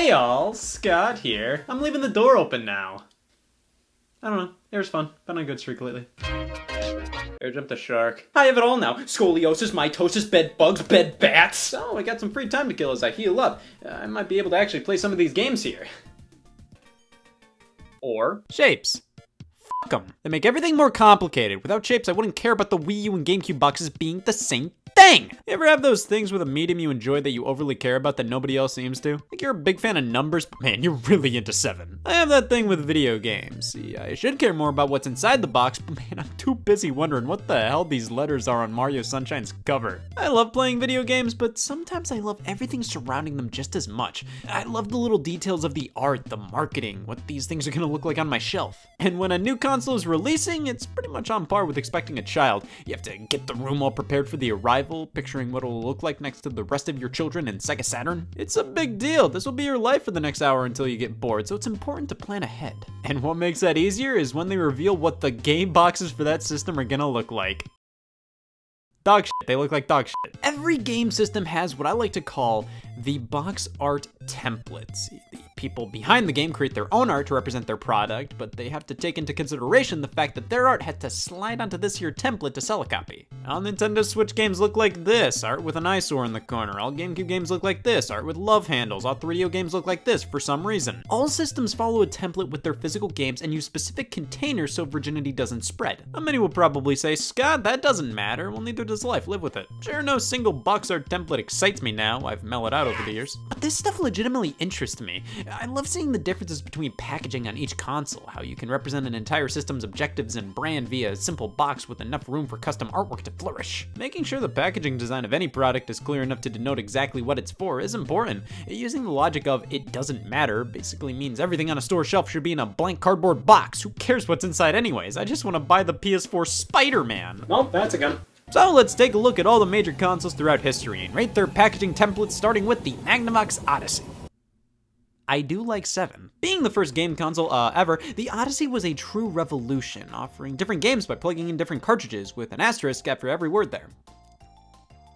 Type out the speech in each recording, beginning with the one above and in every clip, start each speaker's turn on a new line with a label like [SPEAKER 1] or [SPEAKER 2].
[SPEAKER 1] Hey all, Scott here. I'm leaving the door open now. I don't know, air's fun. Been on a good streak lately. Air jumped the shark. I have it all now. Scoliosis, mitosis, bed bugs, bed bats. So I got some free time to kill as I heal up. I might be able to actually play some of these games here. Or shapes. Fuck them. They make everything more complicated. Without shapes, I wouldn't care about the Wii U and Gamecube boxes being the same thing. You ever have those things with a medium you enjoy that you overly care about that nobody else seems to? Like you're a big fan of numbers, but man, you're really into 7. I have that thing with video games. See, I should care more about what's inside the box, but man, I'm too busy wondering what the hell these letters are on Mario Sunshine's cover. I love playing video games, but sometimes I love everything surrounding them just as much. I love the little details of the art, the marketing, what these things are gonna look like on my shelf. And when a new console is releasing, it's pretty much on par with expecting a child. You have to get the room all prepared for the arrival, picturing what it'll look like next to the rest of your children in Sega Saturn. It's a big deal. This will be your life for the next hour until you get bored, so it's important to plan ahead. And what makes that easier is when they reveal what the game boxes for that system are gonna look like. Dog shit. They look like dog shit. Every game system has what I like to call the box art templates. The people behind the game create their own art to represent their product, but they have to take into consideration the fact that their art had to slide onto this here template to sell a copy. All Nintendo Switch games look like this, art with an eyesore in the corner. All GameCube games look like this, art with love handles. All 3DO games look like this for some reason. All systems follow a template with their physical games and use specific containers so virginity doesn't spread. Now, many will probably say, Scott, that doesn't matter. Well, neither does life. Live with it. Sure, no single box art template excites me now. I've mellowed out over the years. But this stuff legitimately interests me. I love seeing the differences between packaging on each console, how you can represent an entire system's objectives and brand via a simple box with enough room for custom artwork to flourish. Making sure the packaging design of any product is clear enough to denote exactly what it's for is important. Using the logic of it doesn't matter basically means everything on a store shelf should be in a blank cardboard box. Who cares what's inside anyways? I just want to buy the PS4 Spider-Man. Nope, that's a gun. So let's take a look at all the major consoles throughout history and rate their packaging templates, starting with the Magnavox Odyssey. I do like 7. Being the first game console ever, the Odyssey was a true revolution, offering different games by plugging in different cartridges with an asterisk after every word there.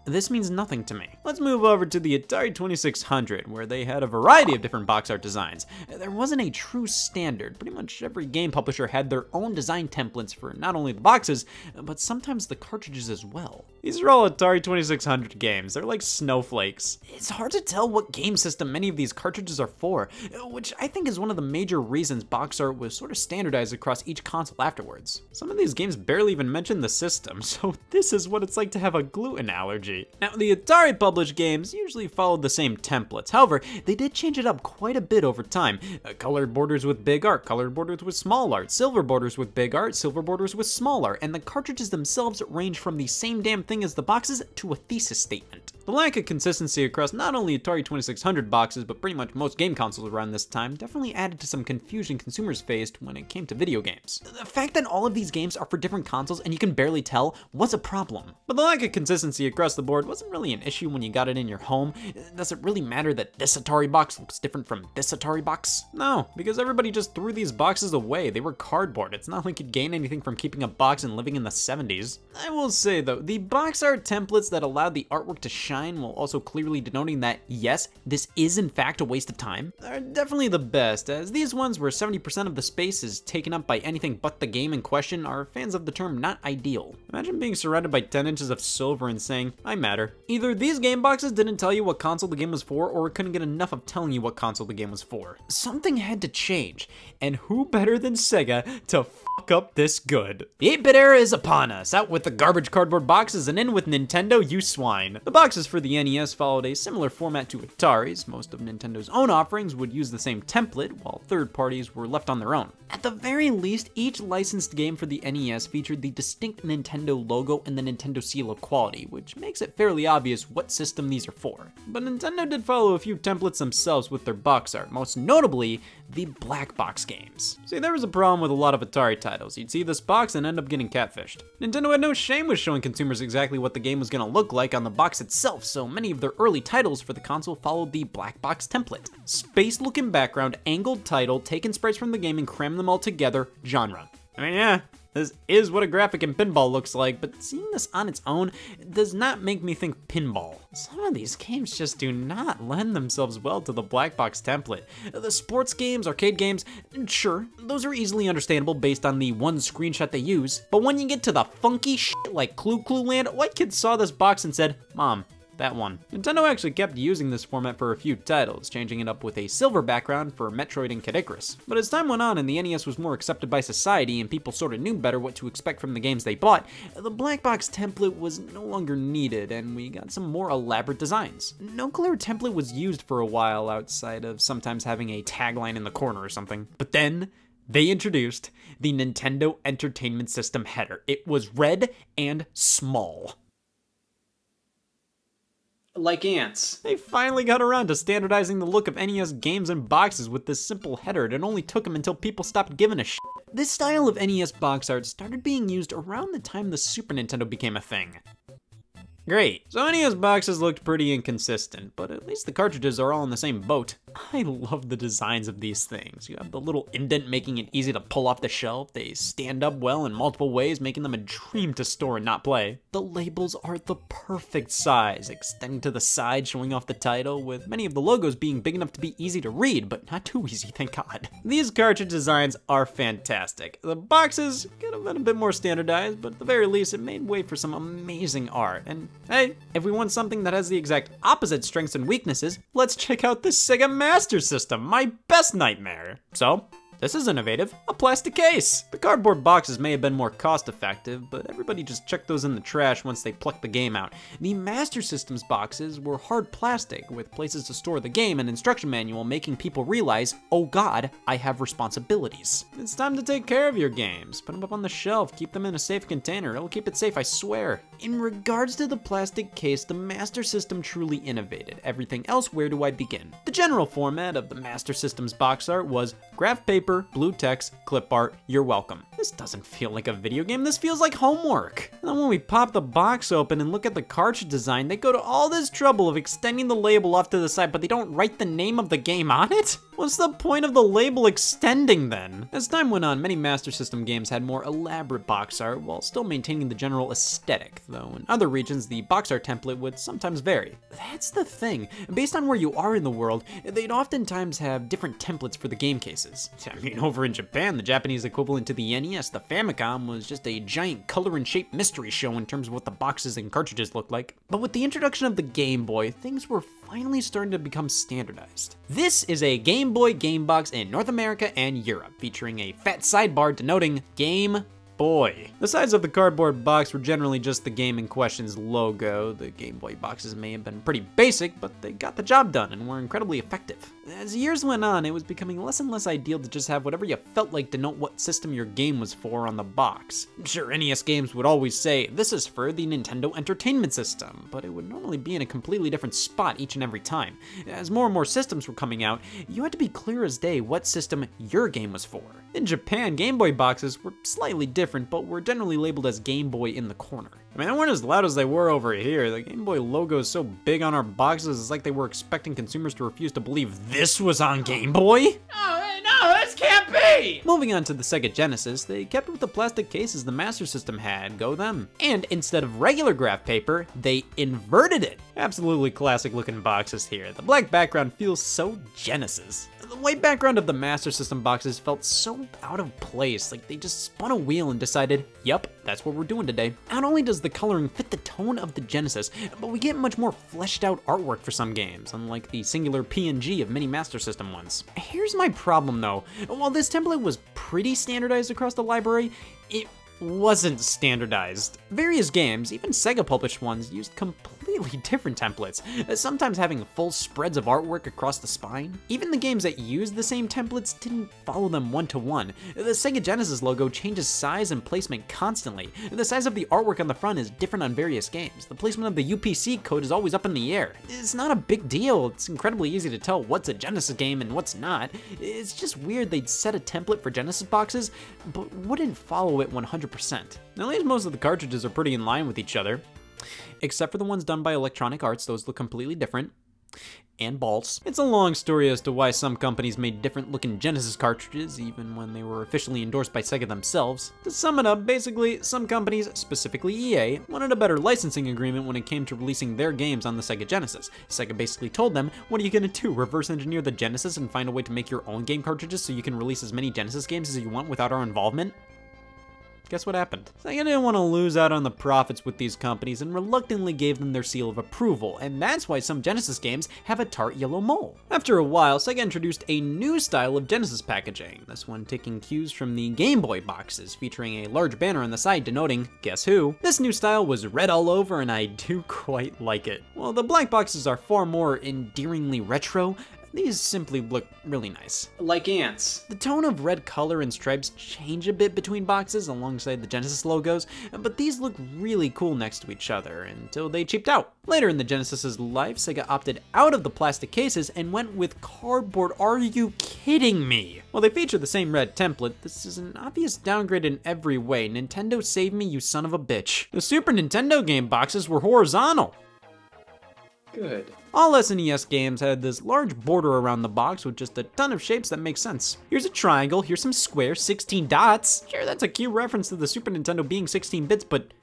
[SPEAKER 1] This means nothing to me. Let's move over to the Atari 2600, where they had a variety of different box art designs. There wasn't a true standard. Pretty much every game publisher had their own design templates for not only the boxes, but sometimes the cartridges as well. These are all Atari 2600 games. They're like snowflakes. It's hard to tell what game system many of these cartridges are for, which I think is one of the major reasons box art was sort of standardized across each console afterwards. Some of these games barely even mention the system, so this is what it's like to have a gluten allergy. Now, the Atari published games usually followed the same templates. However, they did change it up quite a bit over time. Colored borders with big art, colored borders with small art, silver borders with big art, silver borders with small art, and the cartridges themselves range from the same damn thing as the boxes to a thesis statement. The lack of consistency across not only Atari 2600 boxes, but pretty much most game consoles around this time definitely added to some confusion consumers faced when it came to video games. The fact that all of these games are for different consoles and you can barely tell was a problem. But the lack of consistency across the board wasn't really an issue when you got it in your home. Does it really matter that this Atari box looks different from this Atari box? No, because everybody just threw these boxes away. They were cardboard. It's not like you'd gain anything from keeping a box and living in the 70s. I will say though, the box art templates that allowed the artwork to shine while also clearly denoting that, yes, this is in fact a waste of time, are definitely the best, as these ones where 70% of the space is taken up by anything but the game in question are fans of the term not ideal. Imagine being surrounded by 10 inches of silver and saying, I matter. Either these game boxes didn't tell you what console the game was for, or it couldn't get enough of telling you what console the game was for. Something had to change, and who better than Sega to fuck up this good? The 8-bit era is upon us. Out with the garbage cardboard boxes and in with Nintendo, you swine. The boxes for the NES followed a similar format to Atari's. Most of Nintendo's own offerings would use the same template, while third parties were left on their own. At the very least, each licensed game for the NES featured the distinct Nintendo logo and the Nintendo seal of quality, which makes it fairly obvious what system these are for. But Nintendo did follow a few templates themselves with their box art, most notably the black box games. See, there was a problem with a lot of Atari titles. You'd see this box and end up getting catfished. Nintendo had no shame with showing consumers exactly what the game was going to look like on the box itself, so many of their early titles for the console followed the black box template. Space-looking background, angled title, taken sprites from the game and crammed them all together, genre. I mean, yeah, This is what a graphic in pinball looks like, but seeing this on its own does not make me think pinball. Some of these games just do not lend themselves well to the black box template. The sports games, arcade games, sure, those are easily understandable based on the one screenshot they use, but when you get to the funky shit like Clue Clue Land, white kids saw this box and said, "Mom, that one." Nintendo actually kept using this format for a few titles, changing it up with a silver background for Metroid and Kid Icarus. But as time went on and the NES was more accepted by society and people sort of knew better what to expect from the games they bought, the black box template was no longer needed and we got some more elaborate designs. No clear template was used for a while outside of sometimes having a tagline in the corner or something. But then, they introduced the Nintendo Entertainment System header. It was red and small. Like ants. They finally got around to standardizing the look of NES games and boxes with this simple header. It only took them until people stopped giving a shit. This style of NES box art started being used around the time the Super Nintendo became a thing. Great. So NES boxes looked pretty inconsistent, but at least the cartridges are all in the same boat. I love the designs of these things. You have the little indent making it easy to pull off the shelf. They stand up well in multiple ways, making them a dream to store and not play. The labels are the perfect size, extending to the side, showing off the title, with many of the logos being big enough to be easy to read, but not too easy, thank God. These cartridge designs are fantastic. The boxes could have been a bit more standardized, but at the very least, it made way for some amazing art. And hey, if we want something that has the exact opposite strengths and weaknesses, let's check out the Sega Master System, my best nightmare. So, this is innovative, a plastic case. The cardboard boxes may have been more cost effective, but everybody just checked those in the trash once they plucked the game out. The Master System's boxes were hard plastic with places to store the game and instruction manual, making people realize, oh God, I have responsibilities. It's time to take care of your games. Put them up on the shelf, keep them in a safe container. It'll keep it safe, I swear. In regards to the plastic case, the Master System truly innovated. Everything else, where do I begin? The general format of the Master System's box art was graph paper, blue text, clip art, you're welcome. This doesn't feel like a video game, this feels like homework. And then when we pop the box open and look at the cartridge design, they go to all this trouble of extending the label off to the side, but they don't write the name of the game on it? What's the point of the label extending then? As time went on, many Master System games had more elaborate box art while still maintaining the general aesthetic, though in other regions the box art template would sometimes vary. That's the thing, based on where you are in the world, they'd oftentimes have different templates for the game cases. I mean, over in Japan, the Japanese equivalent to the NES, the Famicom, was just a giant color and shape mystery show in terms of what the boxes and cartridges looked like. But with the introduction of the Game Boy, things were finally starting to become standardized. This is a Game Boy game box in North America and Europe, featuring a fat sidebar denoting Game Boy. The sides of the cardboard box were generally just the game in question's logo. The Game Boy boxes may have been pretty basic, but they got the job done and were incredibly effective. As years went on, it was becoming less and less ideal to just have whatever you felt like denote what system your game was for on the box. Sure, NES games would always say, this is for the Nintendo Entertainment System, but it would normally be in a completely different spot each and every time. As more and more systems were coming out, you had to be clear as day what system your game was for. In Japan, Game Boy boxes were slightly different, but were generally labeled as Game Boy in the corner. I mean, they weren't as loud as they were over here. The Game Boy logo is so big on our boxes, it's like they were expecting consumers to refuse to believe this was on Game Boy? No, this can't be! Moving on to the Sega Genesis, they kept with the plastic cases the Master System had, go them. And instead of regular graph paper, they inverted it. Absolutely classic looking boxes here. The black background feels so Genesis. The white background of the Master System boxes felt so out of place, like they just spun a wheel and decided, yep, that's what we're doing today. Not only does the coloring fit the tone of the Genesis, but we get much more fleshed out artwork for some games, unlike the singular PNG of many Master System ones. Here's my problem though. While this template was pretty standardized across the library, it wasn't standardized. Various games, even Sega published ones, used completely different templates, sometimes having full spreads of artwork across the spine. Even the games that used the same templates didn't follow them one-to-one. The Sega Genesis logo changes size and placement constantly. The size of the artwork on the front is different on various games. The placement of the UPC code is always up in the air. It's not a big deal. It's incredibly easy to tell what's a Genesis game and what's not. It's just weird they'd set a template for Genesis boxes, but wouldn't follow it 100%. At least most of the cartridges are pretty in line with each other, except for the ones done by Electronic Arts. Those look completely different. and balls. It's a long story as to why some companies made different looking Genesis cartridges even when they were officially endorsed by Sega themselves. To sum it up, basically, some companies, specifically EA, wanted a better licensing agreement when it came to releasing their games on the Sega Genesis. Sega basically told them, what are you gonna do, reverse engineer the Genesis and find a way to make your own game cartridges so you can release as many Genesis games as you want without our involvement? Guess what happened? Sega didn't want to lose out on the profits with these companies and reluctantly gave them their seal of approval, and that's why some Genesis games have a tart yellow mole. After a while, Sega introduced a new style of Genesis packaging, this one taking cues from the Game Boy boxes, featuring a large banner on the side denoting, guess who? This new style was red all over and I do quite like it. While the black boxes are far more endearingly retro, these simply look really nice. Like ants. The tone of red color and stripes change a bit between boxes alongside the Genesis logos, but these look really cool next to each other until they cheaped out. Later in the Genesis's life, Sega opted out of the plastic cases and went with cardboard. Are you kidding me? While they feature the same red template, this is an obvious downgrade in every way. Nintendo save me, you son of a bitch. The Super Nintendo game boxes were horizontal. Good. All SNES games had this large border around the box with just a ton of shapes that make sense. Here's a triangle, here's some squares, 16 dots. Sure, that's a cute reference to the Super Nintendo being 16 bits, but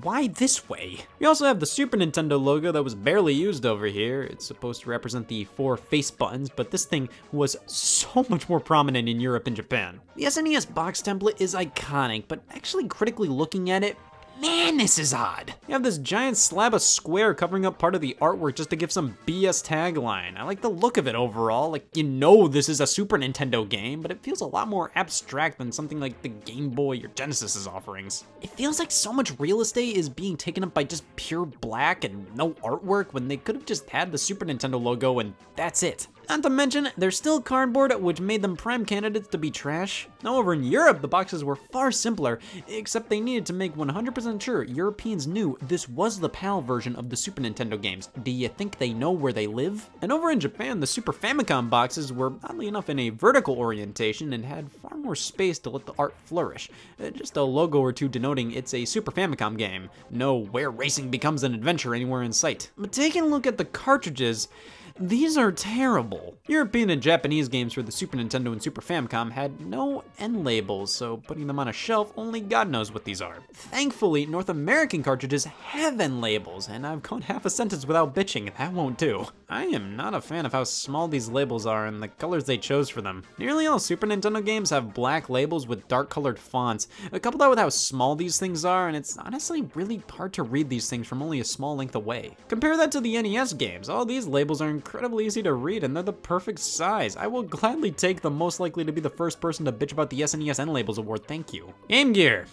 [SPEAKER 1] why this way? We also have the Super Nintendo logo that was barely used over here. It's supposed to represent the 4 face buttons, but this thing was so much more prominent in Europe and Japan. The SNES box template is iconic, but actually critically looking at it, man, this is odd. You have this giant slab of square covering up part of the artwork just to give some BS tagline. I like the look of it overall, like you know this is a Super Nintendo game, but it feels a lot more abstract than something like the Game Boy or Genesis's offerings. It feels like so much real estate is being taken up by just pure black and no artwork when they could have just had the Super Nintendo logo and that's it. Not to mention, they're still cardboard, which made them prime candidates to be trash. Now over in Europe, the boxes were far simpler, except they needed to make 100% sure Europeans knew this was the PAL version of the Super Nintendo games. Do you think they know where they live? And over in Japan, the Super Famicom boxes were, oddly enough, in a vertical orientation and had far more space to let the art flourish. Just a logo or two denoting it's a Super Famicom game. No where racing becomes an adventure anywhere in sight. But taking a look at the cartridges, these are terrible. European and Japanese games for the Super Nintendo and Super Famicom had no end labels, so putting them on a shelf, only God knows what these are. Thankfully, North American cartridges have end labels, and I've gone half a sentence without bitching, that won't do. I am not a fan of how small these labels are and the colors they chose for them. Nearly all Super Nintendo games have black labels with dark colored fonts. Coupled that with how small these things are, and it's honestly really hard to read these things from only a small length away. Compare that to the NES games. All these labels are incredibly easy to read and they're the perfect size. I will gladly take the most likely to be the first person to bitch about the SNES End Labels award, thank you. Game Gear.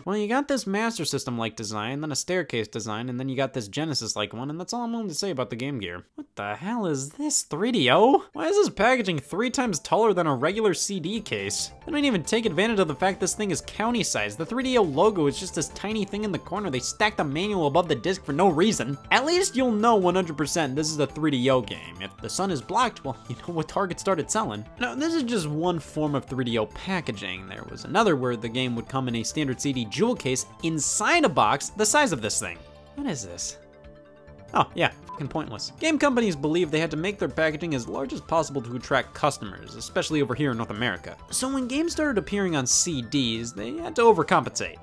[SPEAKER 1] Well, you got this Master System-like design, then a staircase design, and then you got this Genesis-like one, and that's all I'm willing to say about the Game Gear. What the hell is this, 3DO? Why is this packaging 3 times taller than a regular CD case? They don't even take advantage of the fact this thing is county size. The 3DO logo is just this tiny thing in the corner. They stacked the manual above the disc for no reason. At least you'll know 100% this is a 3DO game. If the sun is blocked, well, you know what Target started selling. Now, this is just one form of 3DO packaging. There was another where the game would come in a standard CD jewel case inside a box the size of this thing. What is this? Oh, yeah, fucking pointless. Game companies believed they had to make their packaging as large as possible to attract customers, especially over here in North America. So when games started appearing on CDs, they had to overcompensate.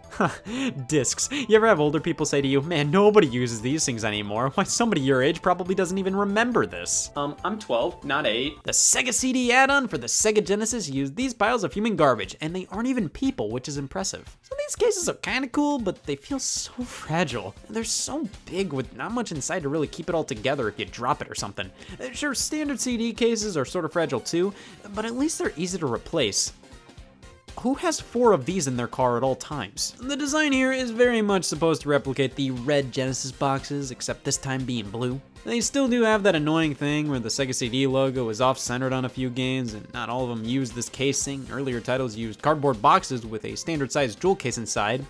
[SPEAKER 1] Discs. You ever have older people say to you, man, nobody uses these things anymore. Why, somebody your age probably doesn't even remember this. I'm 12, not 8. The Sega Cd add-on for the Sega Genesis used these piles of human garbage, and they aren't even people, which is impressive. So these cases are kinda cool, but they feel so fragile. They're so big with not much inside to really keep it all together if you drop it or something. Sure, standard CD cases are sort of fragile too, but at least they're easy to replace. Who has 4 of these in their car at all times? The design here is very much supposed to replicate the red Genesis boxes, except this time being blue. They still do have that annoying thing where the Sega CD logo is off-centered on a few games, and not all of them use this casing. Earlier titles used cardboard boxes with a standard-sized jewel case inside.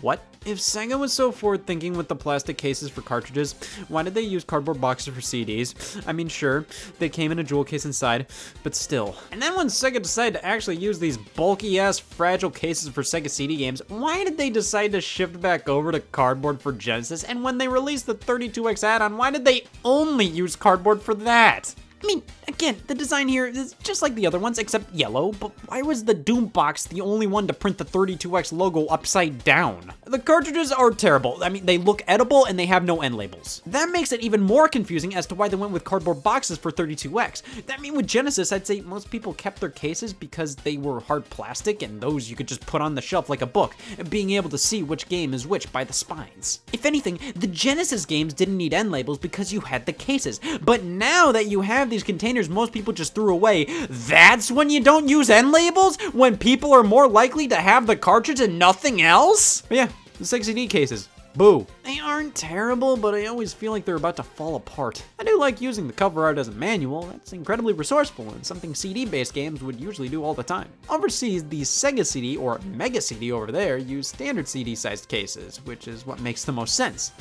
[SPEAKER 1] What? If Sega was so forward-thinking with the plastic cases for cartridges, why did they use cardboard boxes for CDs? I mean, sure, they came in a jewel case inside, but still. And then when Sega decided to actually use these bulky-ass fragile cases for Sega Cd games, why did they decide to shift back over to cardboard for Genesis? And when they released the 32X add-on, why did they only use cardboard for that? I mean, again, the design here is just like the other ones, except yellow, but why was the Doom box the only one to print the 32X logo upside down? The cartridges are terrible. I mean, they look edible and they have no end labels. That makes it even more confusing as to why they went with cardboard boxes for 32X. I mean, with Genesis, I'd say most people kept their cases because they were hard plastic and those you could just put on the shelf like a book, being able to see which game is which by the spines. If anything, the Genesis games didn't need end labels because you had the cases, but now that you have these containers most people just threw away, that's when you don't use end labels? When people are more likely to have the cartridge and nothing else? But yeah, the Sega CD cases. Boo. They aren't terrible, but I always feel like they're about to fall apart. I do like using the cover art as a manual. That's incredibly resourceful and something CD-based games would usually do all the time. Overseas, the Sega CD or Mega CD over there use standard CD-sized cases, which is what makes the most sense.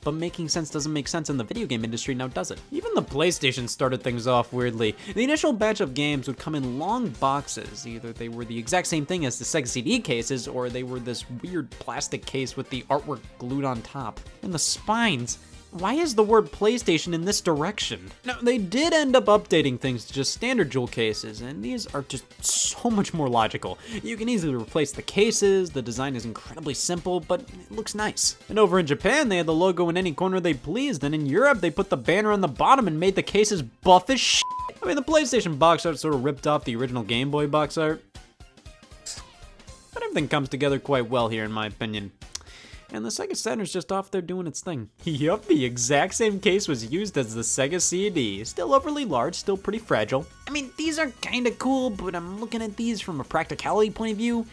[SPEAKER 1] But making sense doesn't make sense in the video game industry, now does it? Even the PlayStation started things off weirdly. The initial batch of games would come in long boxes. Either they were the exact same thing as the Sega CD cases, or they were this weird plastic case with the artwork glued on top. And the spines. Why is the word PlayStation in this direction? Now, they did end up updating things to just standard jewel cases, and these are just so much more logical. You can easily replace the cases, the design is incredibly simple, but it looks nice. And over in Japan, they had the logo in any corner they pleased, and in Europe, they put the banner on the bottom and made the cases buff as shit. I mean, the PlayStation box art sort of ripped off the original Game Boy box art, but everything comes together quite well here, in my opinion. And the Sega Saturn's just off there doing its thing. Yup, the exact same case was used as the Sega CD. Still overly large, still pretty fragile. I mean, these are kinda cool, but I'm looking at these from a practicality point of view,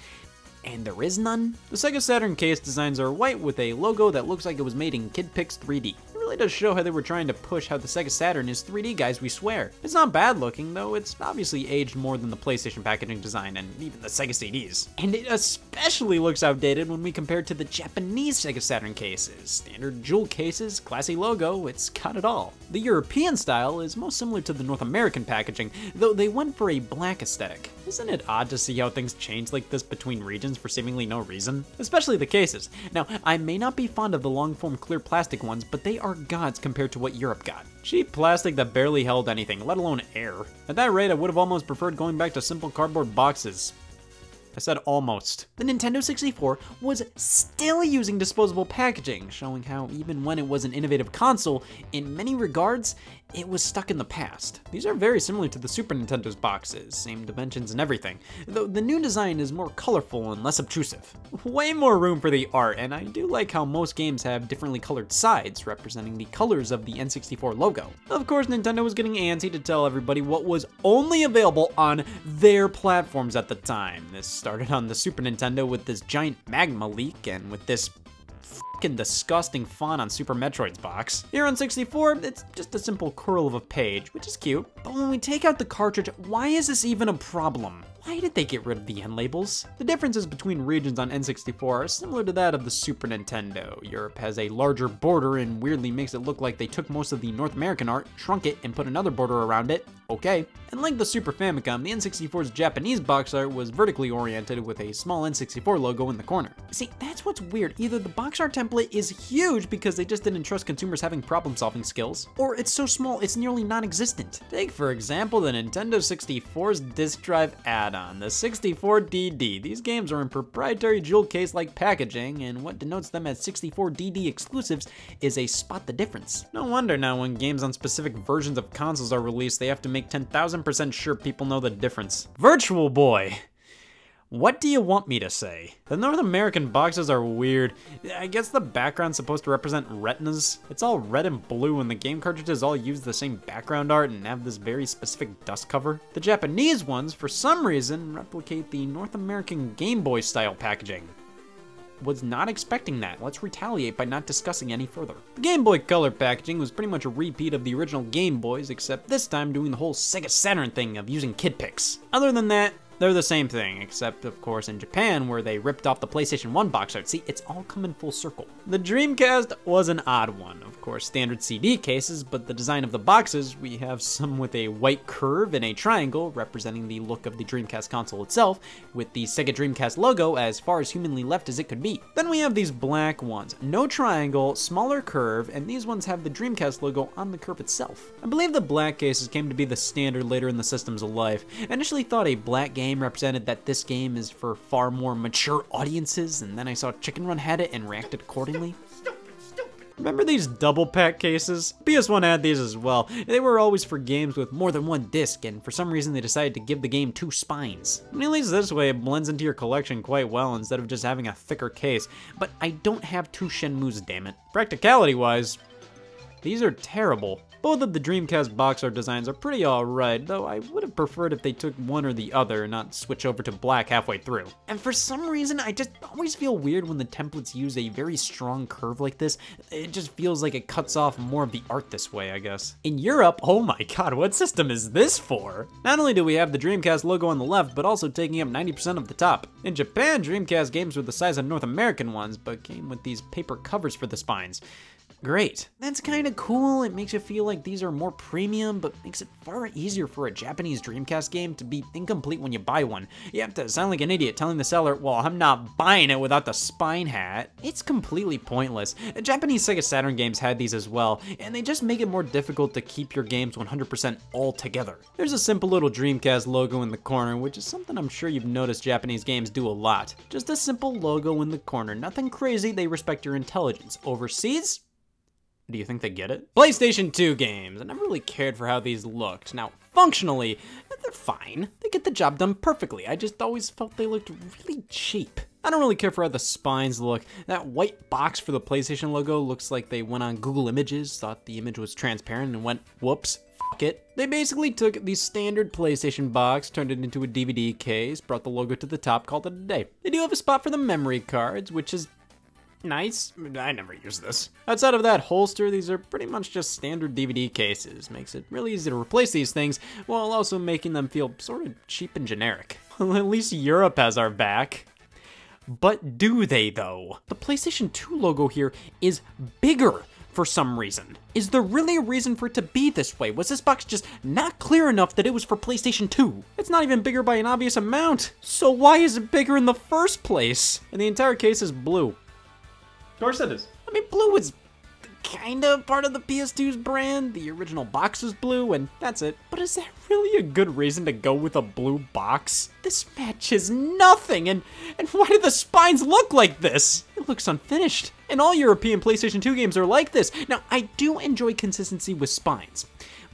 [SPEAKER 1] and there is none. The Sega Saturn case designs are white with a logo that looks like it was made in KidPix 3D. It really does show how they were trying to push how the Sega Saturn is 3D, guys, we swear. It's not bad looking, though it's obviously aged more than the PlayStation packaging design and even the Sega CDs. And it especially looks outdated when we compare it to the Japanese Sega Saturn cases. Standard jewel cases, classy logo, it's got it all. The European style is most similar to the North American packaging, though they went for a black aesthetic. Isn't it odd to see how things change like this between regions for seemingly no reason? Especially the cases. Now, I may not be fond of the long-form clear plastic ones, but they are gods compared to what Europe got. Cheap plastic that barely held anything, let alone air. At that rate, I would have almost preferred going back to simple cardboard boxes. I said almost. The Nintendo 64 was still using disposable packaging, showing how even when it was an innovative console, in many regards, it was stuck in the past. These are very similar to the Super Nintendo's boxes, same dimensions and everything, though the new design is more colorful and less obtrusive. Way more room for the art, and I do like how most games have differently colored sides, representing the colors of the N64 logo. Of course, Nintendo was getting antsy to tell everybody what was only available on their platforms at the time. This started on the Super Nintendo with this giant magma leak, and with this fucking disgusting font on Super Metroid's box. Here on 64, it's just a simple curl of a page, which is cute. But when we take out the cartridge, why is this even a problem? Why did they get rid of the end labels? The differences between regions on N64 are similar to that of the Super Nintendo. Europe has a larger border and weirdly makes it look like they took most of the North American art, shrunk it, and put another border around it. Okay. And like the Super Famicom, the N64's Japanese box art was vertically oriented with a small N64 logo in the corner. See, that's what's weird. Either the box art template is huge because they just didn't trust consumers having problem-solving skills, or it's so small it's nearly non-existent. Take, for example, the Nintendo 64's disk drive add-on, the 64DD. These games are in proprietary jewel case-like packaging, and what denotes them as 64DD exclusives is a spot the difference. No wonder now when games on specific versions of consoles are released, they have to make 10,000% sure people know the difference. Virtual Boy! What do you want me to say? The North American boxes are weird. I guess the background's supposed to represent retinas. It's all red and blue and the game cartridges all use the same background art and have this very specific dust cover. The Japanese ones, for some reason, replicate the North American Game Boy style packaging. Was not expecting that. Let's retaliate by not discussing any further. The Game Boy Color packaging was pretty much a repeat of the original Game Boys, except this time doing the whole Sega Saturn thing of using KidPix. Other than that, They're the same thing, except of course in Japan where they ripped off the PlayStation 1 box art. See, it's all coming full circle. The Dreamcast was an odd one. Of course, standard CD cases, but the design of the boxes, we have some with a white curve and a triangle representing the look of the Dreamcast console itself, with the Sega Dreamcast logo as far as humanly left as it could be. Then we have these black ones. No triangle, smaller curve, and these ones have the Dreamcast logo on the curve itself. I believe the black cases came to be the standard later in the system's life. I initially thought a black game represented that this game is for far more mature audiences, and then I saw Chicken Run had it and reacted accordingly. Remember these double pack cases? PS1 had these as well. They were always for games with more than one disc, and for some reason they decided to give the game 2 spines. And at least this way it blends into your collection quite well instead of just having a thicker case. But I don't have 2 Shenmues, damn it. Practicality-wise, these are terrible. Both of the Dreamcast box art designs are pretty alright, though I would have preferred if they took one or the other and not switch over to black halfway through. And for some reason, I just always feel weird when the templates use a very strong curve like this. It just feels like it cuts off more of the art this way, I guess. In Europe, oh my god, what system is this for? Not only do we have the Dreamcast logo on the left, but also taking up 90% of the top. In Japan, Dreamcast games were the size of North American ones, but came with these paper covers for the spines. Great. That's kind of cool. It makes you feel like these are more premium, but makes it far easier for a Japanese Dreamcast game to be incomplete when you buy one. You have to sound like an idiot telling the seller, well, I'm not buying it without the spine hat. It's completely pointless. Japanese Sega Saturn games had these as well, and they just make it more difficult to keep your games 100% all together. There's a simple little Dreamcast logo in the corner, which is something I'm sure you've noticed Japanese games do a lot. Just a simple logo in the corner. Nothing crazy, they respect your intelligence. Overseas? Do you think they get it? PlayStation 2 games. I never really cared for how these looked. Now, functionally, they're fine. They get the job done perfectly. I just always felt they looked really cheap. I don't really care for how the spines look. That white box for the PlayStation logo looks like they went on Google Images, thought the image was transparent, and went, whoops, f it. They basically took the standard PlayStation box, turned it into a DVD case, brought the logo to the top, called it a day. They do have a spot for the memory cards, which is nice. I never use this. Outside of that holster, these are pretty much just standard DVD cases. Makes it really easy to replace these things, while also making them feel sort of cheap and generic. Well, at least Europe has our back. But do they, though? The PlayStation 2 logo here is bigger for some reason. Is there really a reason for it to be this way? Was this box just not clear enough that it was for PlayStation 2? It's not even bigger by an obvious amount. So why is it bigger in the first place? And the entire case is blue. Of course it is. I mean, blue is kind of part of the PS2's brand. The original box was blue, and that's it. But is that really a good reason to go with a blue box? This matches nothing, and why do the spines look like this? It looks unfinished. And all European PlayStation 2 games are like this. Now, I do enjoy consistency with spines,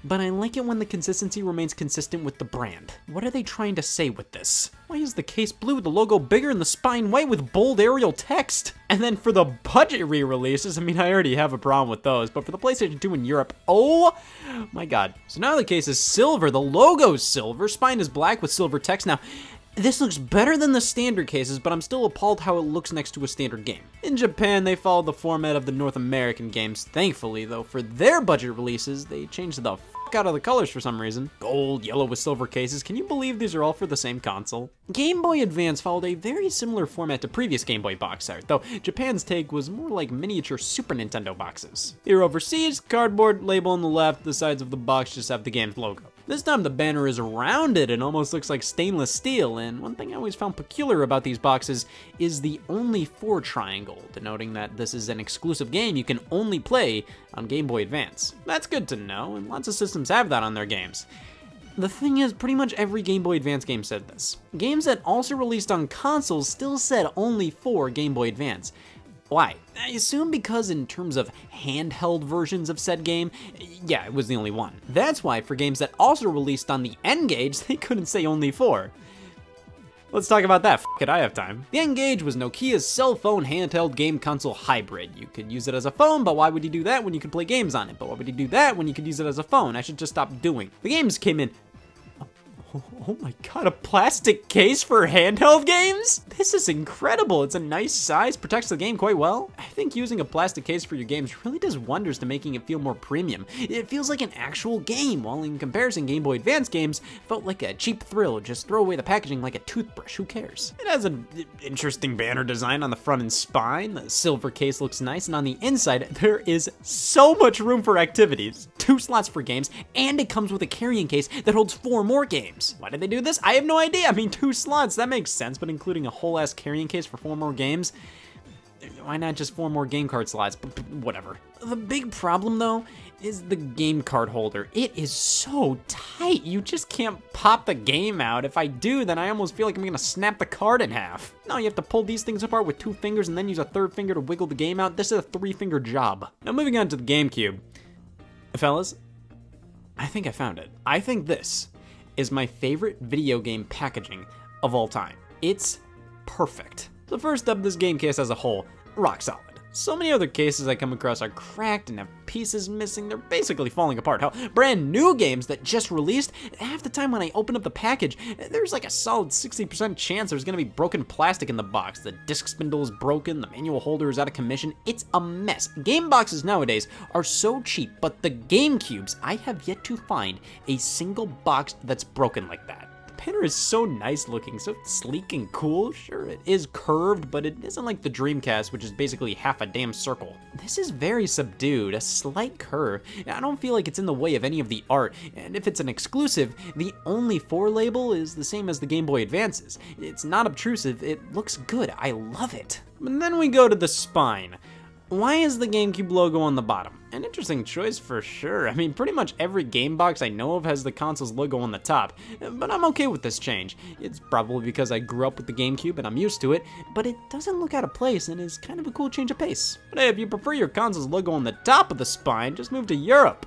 [SPEAKER 1] but I like it when the consistency remains consistent with the brand. What are they trying to say with this? Why is the case blue, the logo bigger, and the spine white with bold Arial text? And then for the budget re-releases, I mean, I already have a problem with those, but for the PlayStation 2 in Europe, oh my god. So now the case is silver, the logo's silver, spine is black with silver text. Now, this looks better than the standard cases, but I'm still appalled how it looks next to a standard game. In Japan, they followed the format of the North American games, thankfully, though for their budget releases, they changed the out of the colors for some reason. Gold, yellow with silver cases. Can you believe these are all for the same console? Game Boy Advance followed a very similar format to previous Game Boy box art, though Japan's take was more like miniature Super Nintendo boxes. Here overseas, cardboard, label on the left, the sides of the box just have the game's logo. This time the banner is rounded and almost looks like stainless steel, and one thing I always found peculiar about these boxes is the only for triangle, denoting that this is an exclusive game you can only play on Game Boy Advance. That's good to know, and lots of systems have that on their games. The thing is, pretty much every Game Boy Advance game said this. Games that also released on consoles still said only for Game Boy Advance. Why? I assume because in terms of handheld versions of said game, yeah, it was the only one. That's why for games that also released on the N-Gage, they couldn't say only for. Let's talk about that, f it, I have time. The N-Gage was Nokia's cell phone handheld game console hybrid. You could use it as a phone, but why would you do that when you could play games on it? But why would you do that when you could use it as a phone? I should just stop doing. The games came in... Oh my god, a plastic case for handheld games? This is incredible. It's a nice size, protects the game quite well. I think using a plastic case for your games really does wonders to making it feel more premium. It feels like an actual game, while in comparison, Game Boy Advance games felt like a cheap thrill. Just throw away the packaging like a toothbrush, who cares? It has an interesting banner design on the front and spine. The silver case looks nice, and on the inside, there is so much room for activities. 2 slots for games, and it comes with a carrying case that holds 4 more games. Why did they do this? I have no idea. I mean, 2 slots, that makes sense, but including a whole ass carrying case for 4 more games? Why not just 4 more game card slots? Whatever. The big problem though is the game card holder. It is so tight, you just can't pop the game out. If I do, then I almost feel like I'm gonna snap the card in half. No, you have to pull these things apart with 2 fingers and then use a 3rd finger to wiggle the game out. This is a 3-finger job. Now moving on to the GameCube. Fellas, I think I found it. I think this is my favorite video game packaging of all time. It's perfect. So first up, this game case as a whole, rock solid. So many other cases I come across are cracked and have pieces missing. They're basically falling apart. Hell, brand new games that just released, half the time when I open up the package, there's like a solid 60% chance there's gonna be broken plastic in the box. The disc spindle is broken, the manual holder is out of commission. It's a mess. Game boxes nowadays are so cheap, but the GameCubes, I have yet to find a single box that's broken like that. Banner is so nice looking, so sleek and cool. Sure, it is curved, but it isn't like the Dreamcast, which is basically half a damn circle. This is very subdued, a slight curve. I don't feel like it's in the way of any of the art, and if it's an exclusive, the only 4 label is the same as the Game Boy Advances. It's not obtrusive, it looks good, I love it. And then we go to the spine. Why is the GameCube logo on the bottom? An interesting choice for sure. I mean, pretty much every game box I know of has the console's logo on the top, but I'm okay with this change. It's probably because I grew up with the GameCube and I'm used to it, but it doesn't look out of place and is kind of a cool change of pace. But hey, if you prefer your console's logo on the top of the spine, just move to Europe.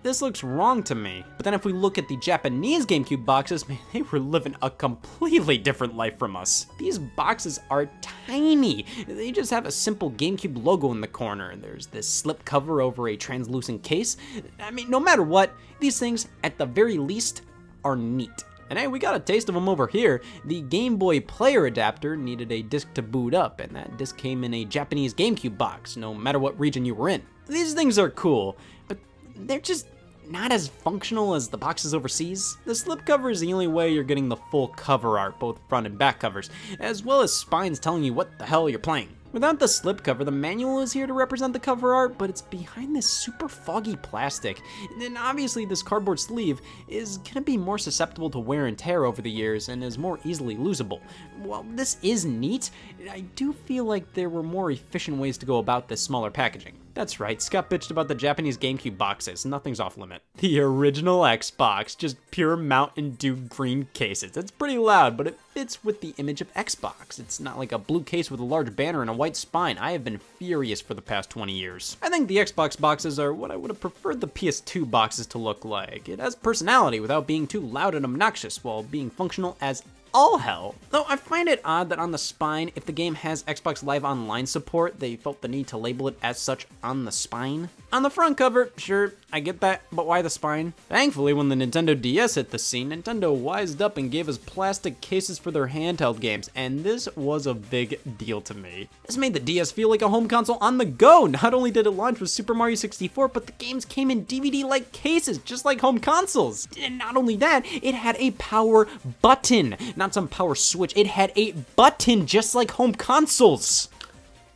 [SPEAKER 1] This looks wrong to me. But then if we look at the Japanese GameCube boxes, man, they were living a completely different life from us. These boxes are tiny. They just have a simple GameCube logo in the corner. There's this slip cover over a translucent case. I mean, no matter what, these things, at the very least, are neat. And hey, we got a taste of them over here. The Game Boy player adapter needed a disc to boot up, and that disc came in a Japanese GameCube box, no matter what region you were in. These things are cool, but they're just not as functional as the boxes overseas. The slipcover is the only way you're getting the full cover art, both front and back covers, as well as spines telling you what the hell you're playing. Without the slipcover, the manual is here to represent the cover art, but it's behind this super foggy plastic. And obviously this cardboard sleeve is gonna be more susceptible to wear and tear over the years and is more easily losable. While this is neat, I do feel like there were more efficient ways to go about this smaller packaging. That's right, Scott bitched about the Japanese GameCube boxes. Nothing's off limit. The original Xbox, just pure Mountain Dew green cases. It's pretty loud, but it fits with the image of Xbox. It's not like a blue case with a large banner and a white spine. I have been furious for the past 20 years. I think the Xbox boxes are what I would have preferred the PS2 boxes to look like. It has personality without being too loud and obnoxious while being functional as all hell. Though I find it odd that on the spine, if the game has Xbox Live Online support, they felt the need to label it as such on the spine. On the front cover, sure, I get that, but why the spine? Thankfully, when the Nintendo DS hit the scene, Nintendo wised up and gave us plastic cases for their handheld games, and this was a big deal to me. This made the DS feel like a home console on the go. Not only did it launch with Super Mario 64, but the games came in DVD-like cases, just like home consoles. And not only that, it had a power button. Not some power switch, it had a button just like home consoles.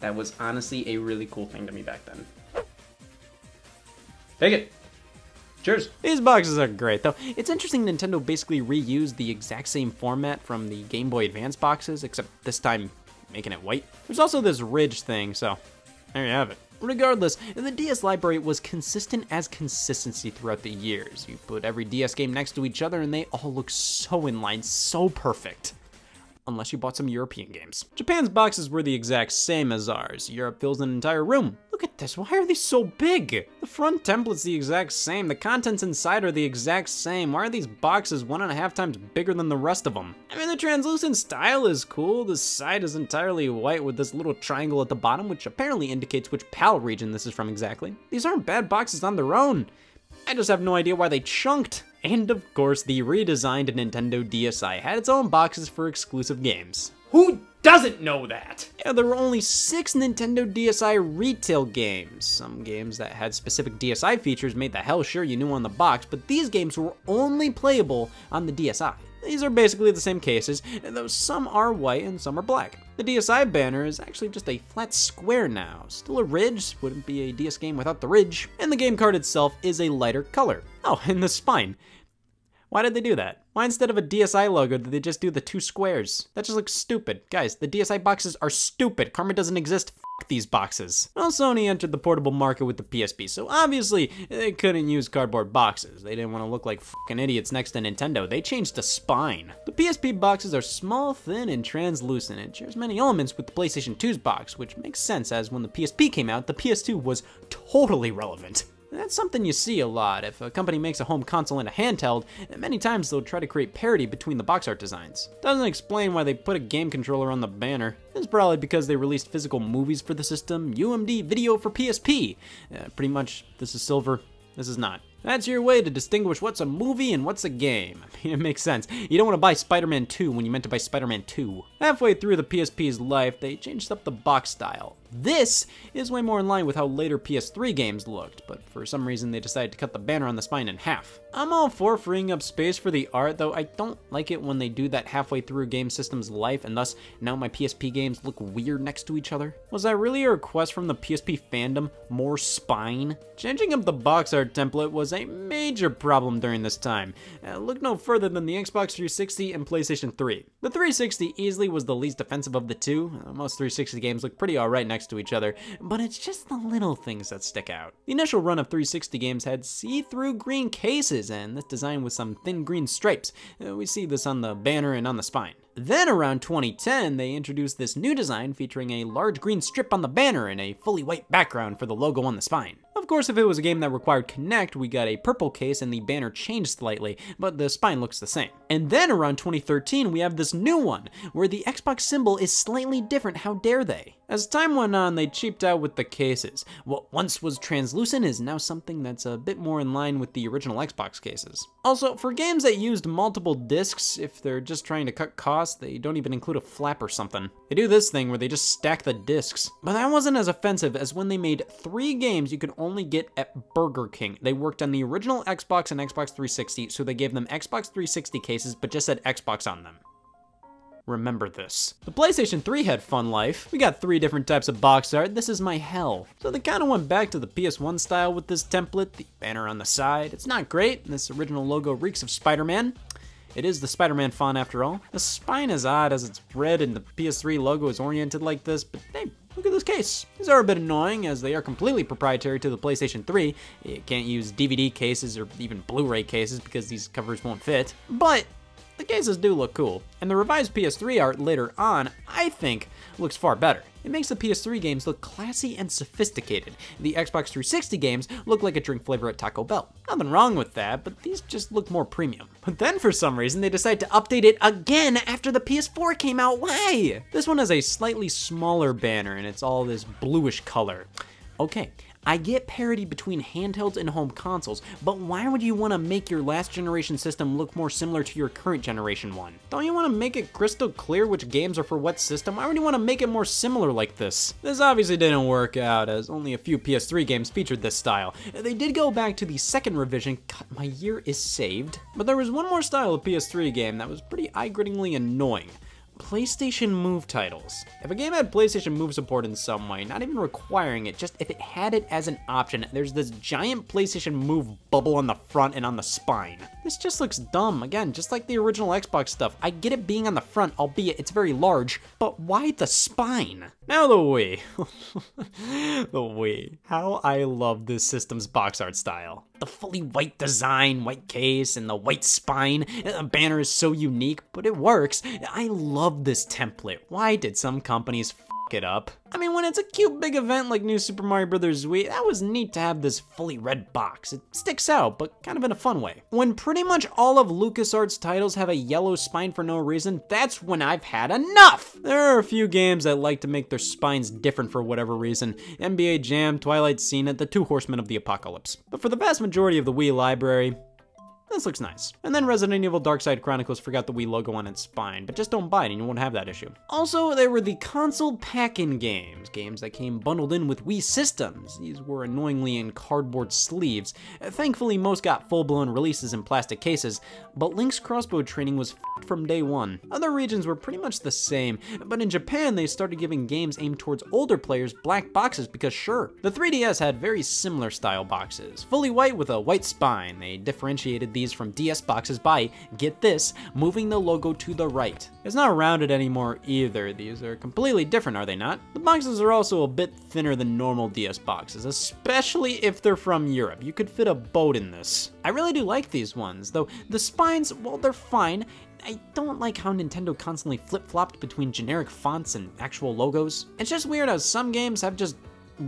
[SPEAKER 1] That was honestly a really cool thing to me back then. Take it. Cheers. These boxes are great, though. It's interesting Nintendo basically reused the exact same format from the Game Boy Advance boxes, except this time making it white. There's also this ridge thing, so there you have it. Regardless, the DS library was consistent as consistency throughout the years. You put every DS game next to each other and they all look so in line, so perfect. Unless you bought some European games. Japan's boxes were the exact same as ours. Europe fills an entire room. Look at this, why are these so big? The front template's the exact same, the contents inside are the exact same. Why are these boxes 1.5 times bigger than the rest of them? I mean, the translucent style is cool. The side is entirely white with this little triangle at the bottom, which apparently indicates which PAL region this is from exactly. These aren't bad boxes on their own. I just have no idea why they chunked. And of course, the redesigned Nintendo DSi had its own boxes for exclusive games. Who doesn't know that? Yeah, there were only 6 Nintendo DSi retail games. Some games that had specific DSi features made the hell sure you knew on the box, but these games were only playable on the DSi. These are basically the same cases, though some are white and some are black. The DSi banner is actually just a flat square now. Still a ridge, wouldn't be a DS game without the ridge. And the game card itself is a lighter color. Oh, and the spine. Why did they do that? Why instead of a DSi logo did they just do the 2 squares? That just looks stupid. Guys, the DSi boxes are stupid. Karma doesn't exist. F these boxes. Well, Sony entered the portable market with the PSP, so obviously they couldn't use cardboard boxes. They didn't want to look like fucking idiots next to Nintendo. They changed to spine. The PSP boxes are small, thin, and translucent. It shares many elements with the PlayStation 2's box, which makes sense as when the PSP came out, the PS2 was totally relevant. That's something you see a lot. If a company makes a home console and a handheld, many times they'll try to create parity between the box art designs. Doesn't explain why they put a game controller on the banner. It's probably because they released physical movies for the system, UMD video for PSP. Pretty much, this is silver, this is not. That's your way to distinguish what's a movie and what's a game. I mean, it makes sense. You don't want to buy Spider-Man 2 when you meant to buy Spider-Man 2. Halfway through the PSP's life, they changed up the box style. This is way more in line with how later PS3 games looked, but for some reason they decided to cut the banner on the spine in half. I'm all for freeing up space for the art, though I don't like it when they do that halfway through a game system's life, and thus now my PSP games look weird next to each other. Was that really a request from the PSP fandom? More spine? Changing up the box art template was a major problem during this time. Look no further than the Xbox 360 and PlayStation 3. The 360 easily was the least offensive of the two. Most 360 games look pretty alright next to each other, but it's just the little things that stick out. The initial run of 360 games had see-through green cases, and this design with some thin green stripes. We see this on the banner and on the spine. Then around 2010, they introduced this new design featuring a large green strip on the banner and a fully white background for the logo on the spine. Of course, if it was a game that required Connect, we got a purple case and the banner changed slightly, but the spine looks the same. And then around 2013, we have this new one, where the Xbox symbol is slightly different. How dare they? As time went on, they cheaped out with the cases. What once was translucent is now something that's a bit more in line with the original Xbox cases. Also, for games that used multiple discs, if they're just trying to cut costs, they don't even include a flap or something. They do this thing where they just stack the discs. But that wasn't as offensive as when they made 3 games you could only get at Burger King. They worked on the original Xbox and Xbox 360, so they gave them Xbox 360 cases, but just said Xbox on them. Remember this. The PlayStation 3 had fun life. We got 3 different types of box art. This is my hell. So they kind of went back to the PS1 style with this template, the banner on the side. It's not great. This original logo reeks of Spider-Man. It is the Spider-Man font after all. The spine is odd as it's red and the PS3 logo is oriented like this, but hey, look at this case. These are a bit annoying as they are completely proprietary to the PlayStation 3. You can't use DVD cases or even Blu-ray cases because these covers won't fit. But the cases do look cool, and the revised PS3 art later on, I think, looks far better. It makes the PS3 games look classy and sophisticated. The Xbox 360 games look like a drink flavor at Taco Bell. Nothing wrong with that, but these just look more premium. But then for some reason they decided to update it again after the PS4 came out. Why? This one has a slightly smaller banner and it's all this bluish color. Okay, I get parity between handhelds and home consoles, but why would you want to make your last generation system look more similar to your current generation one? Don't you want to make it crystal clear which games are for what system? Why would you want to make it more similar like this? This obviously didn't work out, as only a few PS3 games featured this style. They did go back to the second revision. God, my year is saved. But there was one more style of PS3 game that was pretty eye-grittingly annoying. PlayStation Move titles. If a game had PlayStation Move support in some way, not even requiring it, just if it had it as an option, there's this giant PlayStation Move bubble on the front and on the spine. This just looks dumb. Again, just like the original Xbox stuff. I get it being on the front, albeit it's very large, but why the spine? Now the Wii. The Wii. How I love this system's box art style. The fully white design, white case, and the white spine. The banner is so unique, but it works. I love this template. Why did some companies f it up? I mean, when it's a cute big event like New Super Mario Bros. Wii, that was neat to have this fully red box. It sticks out, but kind of in a fun way. When pretty much all of LucasArts titles have a yellow spine for no reason, that's when I've had enough! There are a few games that like to make their spines different for whatever reason. NBA Jam, Twilight Scene, the Two Horsemen of the Apocalypse. But for the vast majority of the Wii library, this looks nice. And then Resident Evil Darkside Chronicles forgot the Wii logo on its spine, but just don't buy it and you won't have that issue. Also, there were the console pack-in games that came bundled in with Wii systems. These were annoyingly in cardboard sleeves. Thankfully, most got full-blown releases in plastic cases, but Link's crossbow training was f***ed from day one. Other regions were pretty much the same, but in Japan, they started giving games aimed towards older players black boxes because sure. The 3DS had very similar style boxes, fully white with a white spine. They differentiated these from DS boxes by, get this, moving the logo to the right. It's not rounded anymore either. These are completely different, are they not? The boxes are also a bit thinner than normal DS boxes, especially if they're from Europe. You could fit a boat in this. I really do like these ones, though the spines, well, they're fine. I don't like how Nintendo constantly flip-flopped between generic fonts and actual logos. It's just weird how some games have just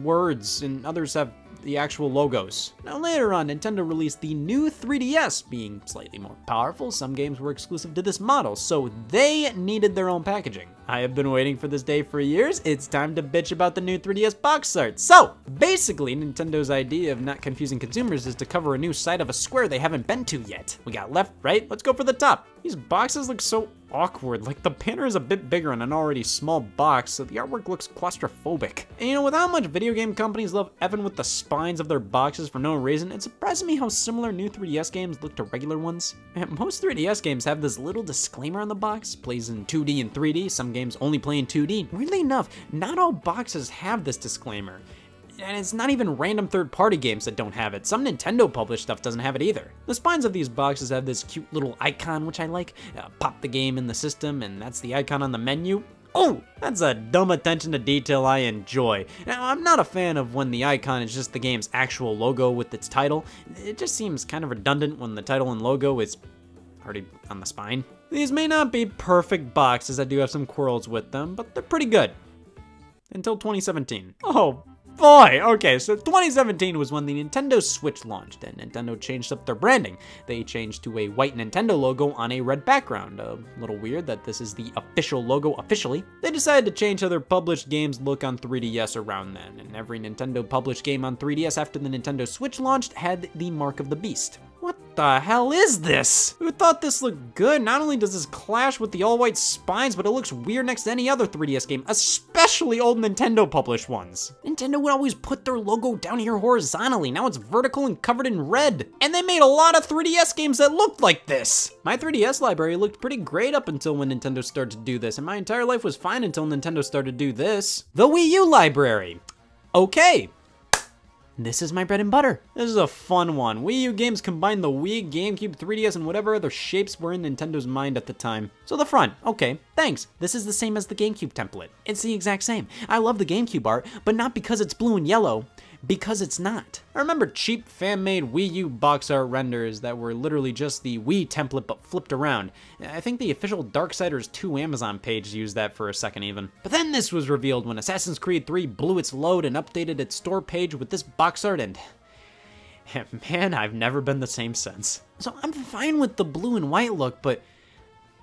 [SPEAKER 1] words and others have the actual logos. Now later on, Nintendo released the new 3DS, being slightly more powerful. Some games were exclusive to this model, so they needed their own packaging. I have been waiting for this day for years. It's time to bitch about the new 3DS box art. So, basically, Nintendo's idea of not confusing consumers is to cover a new side of a square they haven't been to yet. We got left, right? Let's go for the top. These boxes look so awkward. Like, the banner is a bit bigger on an already small box, so the artwork looks claustrophobic. And you know, with how much video game companies love effing with the spines of their boxes for no reason, it surprises me how similar new 3DS games look to regular ones. And most 3DS games have this little disclaimer on the box, plays in 2D and 3D, some games only play in 2D. Weirdly enough, not all boxes have this disclaimer. And it's not even random third-party games that don't have it. Some Nintendo-published stuff doesn't have it either. The spines of these boxes have this cute little icon, which I like. Pop the game in the system, and that's the icon on the menu. Oh, that's a dumb attention to detail I enjoy. Now, I'm not a fan of when the icon is just the game's actual logo with its title. It just seems kind of redundant when the title and logo is already on the spine. These may not be perfect boxes, I do have some quarrels with them, but they're pretty good. Until 2017. Oh boy, okay, so 2017 was when the Nintendo Switch launched, and Nintendo changed up their branding. They changed to a white Nintendo logo on a red background. A little weird that this is the official logo officially. They decided to change how their published games look on 3DS around then, and every Nintendo published game on 3DS after the Nintendo Switch launched had the Mark of the Beast. What the hell is this? Who thought this looked good? Not only does this clash with the all-white spines, but it looks weird next to any other 3DS game, especially old Nintendo published ones. Nintendo would always put their logo down here horizontally. Now it's vertical and covered in red. And they made a lot of 3DS games that looked like this. My 3DS library looked pretty great up until when Nintendo started to do this, and my entire life was fine until Nintendo started to do this. The Wii U Library. Okay. This is my bread and butter. This is a fun one. Wii U games combine the Wii, GameCube, 3DS, and whatever other shapes were in Nintendo's mind at the time. So the front, okay, thanks. This is the same as the GameCube template. It's the exact same. I love the GameCube art, but not because it's blue and yellow, because it's not. I remember cheap fan-made Wii U box art renders that were literally just the Wii template but flipped around. I think the official Darksiders 2 Amazon page used that for a second even. But then this was revealed when Assassin's Creed 3 blew its load and updated its store page with this box art, and man, I've never been the same since. So I'm fine with the blue and white look, but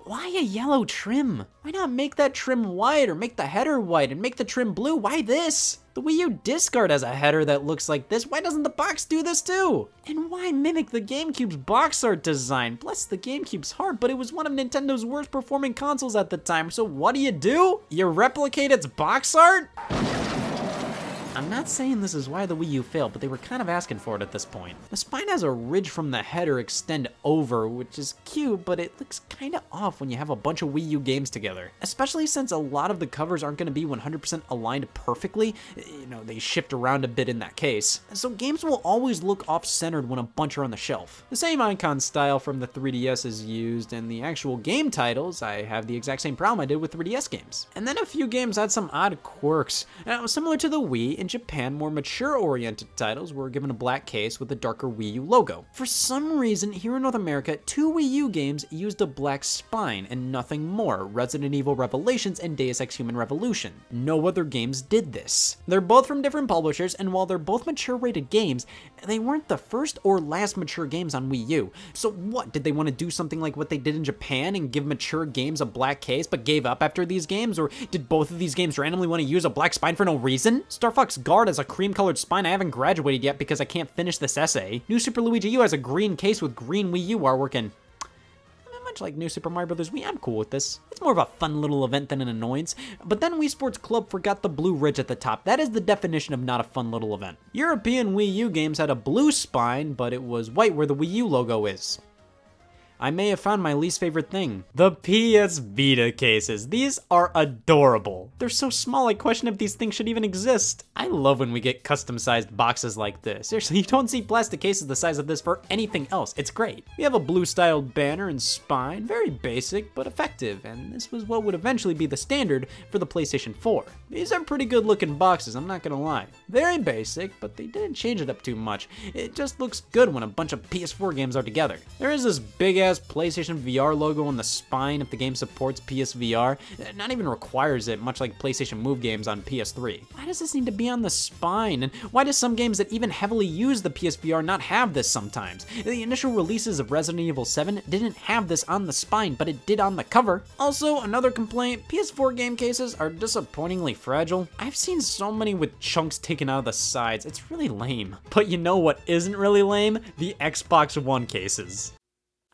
[SPEAKER 1] why a yellow trim? Why not make that trim white or make the header white and make the trim blue? Why this? The Wii U disc art has a header that looks like this. Why doesn't the box do this too? And why mimic the GameCube's box art design? Bless the GameCube's heart, but it was one of Nintendo's worst performing consoles at the time. So what do? You replicate its box art? I'm not saying this is why the Wii U failed, but they were kind of asking for it at this point. The spine has a ridge from the header extend over, which is cute, but it looks kind of off when you have a bunch of Wii U games together. Especially since a lot of the covers aren't going to be 100% aligned perfectly. You know, they shift around a bit in that case. So games will always look off-centered when a bunch are on the shelf. The same icon style from the 3DS is used, and the actual game titles, I have the exact same problem I did with 3DS games. And then a few games had some odd quirks. Now, similar to the Wii, in Japan, more mature-oriented titles were given a black case with a darker Wii U logo. For some reason, here in North America, 2 Wii U games used a black spine and nothing more, Resident Evil Revelations and Deus Ex Human Revolution. No other games did this. They're both from different publishers, and while they're both mature-rated games, they weren't the first or last mature games on Wii U. So what, did they want to do something like what they did in Japan and give mature games a black case but gave up after these games? Or did both of these games randomly want to use a black spine for no reason? Star Fox Guard has a cream-colored spine. I haven't graduated yet because I can't finish this essay. New Super Luigi U has a green case with green Wii U artwork, and much like New Super Mario Bros. Wii, I'm cool with this. It's more of a fun little event than an annoyance. But then Wii Sports Club forgot the blue ridge at the top. That is the definition of not a fun little event. European Wii U games had a blue spine, but it was white where the Wii U logo is. I may have found my least favorite thing. The PS Vita cases. These are adorable. They're so small, I question if these things should even exist. I love when we get custom-sized boxes like this. Seriously, you don't see plastic cases the size of this for anything else. It's great. We have a blue-styled banner and spine. Very basic, but effective. And this was what would eventually be the standard for the PlayStation 4. These are pretty good-looking boxes, I'm not gonna lie. Very basic, but they didn't change it up too much. It just looks good when a bunch of PS4 games are together. There is this big-ass PlayStation VR logo on the spine if the game supports PSVR. It not even requires it, much like PlayStation Move games on PS3. Why does this need to be on the spine? And why do some games that even heavily use the PSVR not have this sometimes? The initial releases of Resident Evil 7 didn't have this on the spine, but it did on the cover. Also, another complaint, PS4 game cases are disappointingly fragile. I've seen so many with chunks taken out of the sides, it's really lame. But you know what isn't really lame? The Xbox One cases.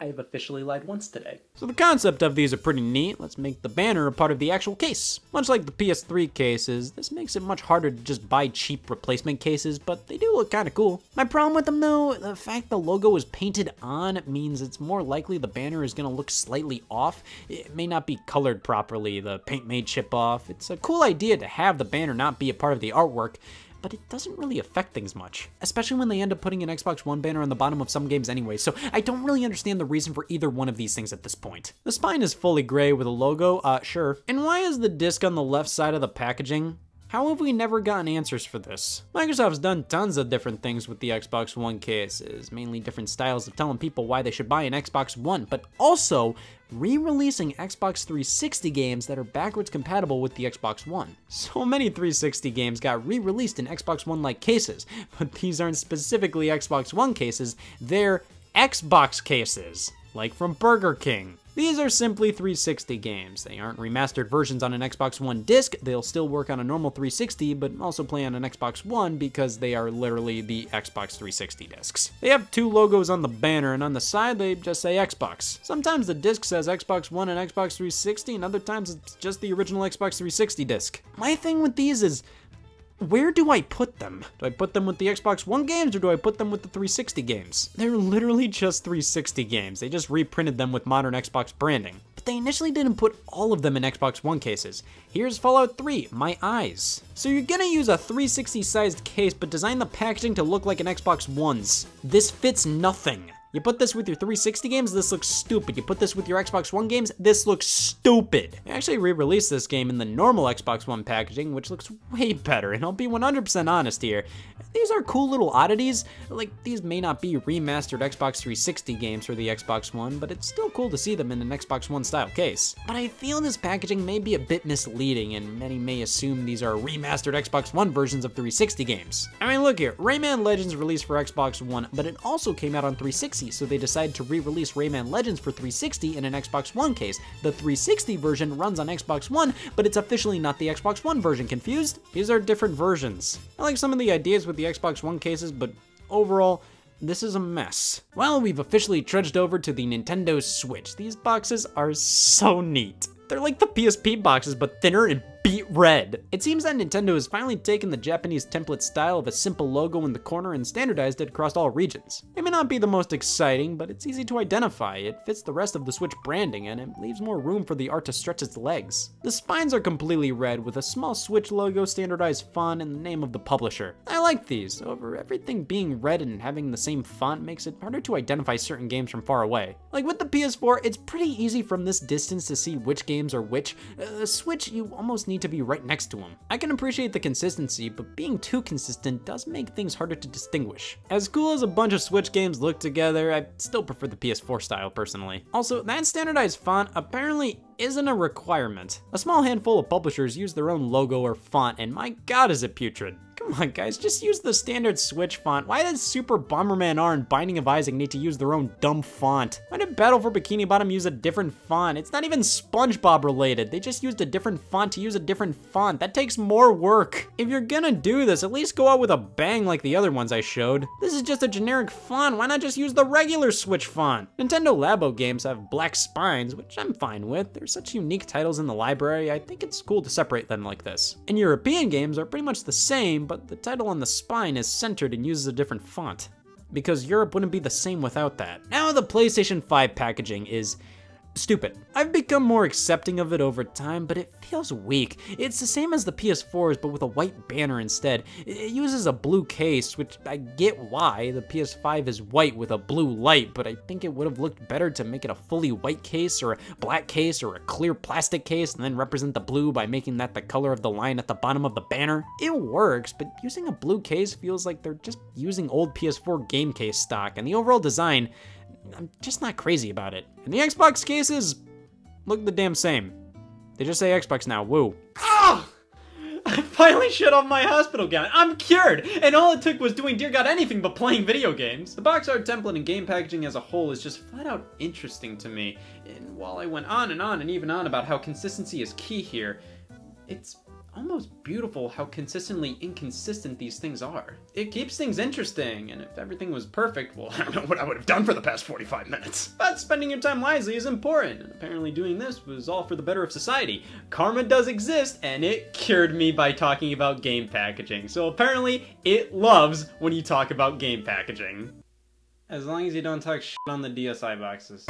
[SPEAKER 1] I have officially lied once today. So the concept of these are pretty neat. Let's make the banner a part of the actual case. Much like the PS3 cases, this makes it much harder to just buy cheap replacement cases, but they do look kind of cool. My problem with them though, the fact the logo is painted on means it's more likely the banner is gonna look slightly off. It may not be colored properly, the paint may chip off. It's a cool idea to have the banner not be a part of the artwork, but it doesn't really affect things much, especially when they end up putting an Xbox One banner on the bottom of some games anyway, so I don't really understand the reason for either one of these things at this point. The spine is fully gray with a logo, sure. And why is the disc on the left side of the packaging? How have we never gotten answers for this? Microsoft's done tons of different things with the Xbox One cases, mainly different styles of telling people why they should buy an Xbox One, but also re-releasing Xbox 360 games that are backwards compatible with the Xbox One. So many 360 games got re-released in Xbox One-like cases, but these aren't specifically Xbox One cases, they're Xbox cases, like from Burger King. These are simply 360 games. They aren't remastered versions on an Xbox One disc. They'll still work on a normal 360, but also play on an Xbox One because they are literally the Xbox 360 discs. They have two logos on the banner, and on the side they just say Xbox. Sometimes the disc says Xbox One and Xbox 360, and other times it's just the original Xbox 360 disc. My thing with these is, where do I put them? Do I put them with the Xbox One games or do I put them with the 360 games? They're literally just 360 games. They just reprinted them with modern Xbox branding. But they initially didn't put all of them in Xbox One cases. Here's Fallout 3, My Eyes. So you're gonna use a 360 sized case but design the packaging to look like an Xbox One's. This fits nothing. You put this with your 360 games, this looks stupid. You put this with your Xbox One games, this looks stupid. They actually re-released this game in the normal Xbox One packaging, which looks way better, and I'll be 100% honest here. These are cool little oddities. Like, these may not be remastered Xbox 360 games for the Xbox One, but it's still cool to see them in an Xbox One style case. But I feel this packaging may be a bit misleading, and many may assume these are remastered Xbox One versions of 360 games. I mean, look here, Rayman Legends released for Xbox One, but it also came out on 360. So they decided to re-release Rayman Legends for 360 in an Xbox One case. The 360 version runs on Xbox One, but it's officially not the Xbox One version. Confused? These are different versions. I like some of the ideas with the Xbox One cases, but overall, this is a mess. Well, we've officially trudged over to the Nintendo Switch. These boxes are so neat. They're like the PSP boxes, but thinner and beet red. It seems that Nintendo has finally taken the Japanese template style of a simple logo in the corner and standardized it across all regions. It may not be the most exciting, but it's easy to identify. It fits the rest of the Switch branding, and it leaves more room for the art to stretch its legs. The spines are completely red with a small Switch logo, standardized font, and the name of the publisher. I like these. However, everything being red and having the same font makes it harder to identify certain games from far away. Like with the PS4, it's pretty easy from this distance to see which games are which. The Switch, you almost need to be right next to them. I can appreciate the consistency, but being too consistent does make things harder to distinguish. As cool as a bunch of Switch games look together, I still prefer the PS4 style personally. Also, that standardized font apparently isn't a requirement. A small handful of publishers use their own logo or font, and my god is it putrid. Can Come on, guys, just use the standard Switch font. Why does Super Bomberman R and Binding of Isaac need to use their own dumb font? Why did Battle for Bikini Bottom use a different font? It's not even SpongeBob related. They just used a different font to use a different font. That takes more work. If you're gonna do this, at least go out with a bang like the other ones I showed. This is just a generic font. Why not just use the regular Switch font? Nintendo Labo games have black spines, which I'm fine with. They're such unique titles in the library. I think it's cool to separate them like this. And European games are pretty much the same, but the title on the spine is centered and uses a different font, because Europe wouldn't be the same without that. Now the PlayStation 5 packaging is stupid. I've become more accepting of it over time, but it feels weak. It's the same as the PS4's, but with a white banner instead. It uses a blue case, which I get why. The PS5 is white with a blue light, but I think it would have looked better to make it a fully white case or a black case or a clear plastic case and then represent the blue by making that the color of the line at the bottom of the banner. It works, but using a blue case feels like they're just using old PS4 game case stock, and the overall design, I'm just not crazy about it. And the Xbox cases look the damn same. They just say Xbox now, woo. Oh! I finally shut off my hospital gown. I'm cured! And all it took was doing dear god anything but playing video games. The box art template and game packaging as a whole is just flat out interesting to me. And while I went on and even on about how consistency is key here, it's almost beautiful how consistently inconsistent these things are. It keeps things interesting, and if everything was perfect, well, I don't know what I would have done for the past 45 minutes. But spending your time wisely is important, and apparently doing this was all for the better of society. Karma does exist, and it cured me by talking about game packaging. So apparently, it loves when you talk about game packaging. As long as you don't talk shit on the DSi boxes.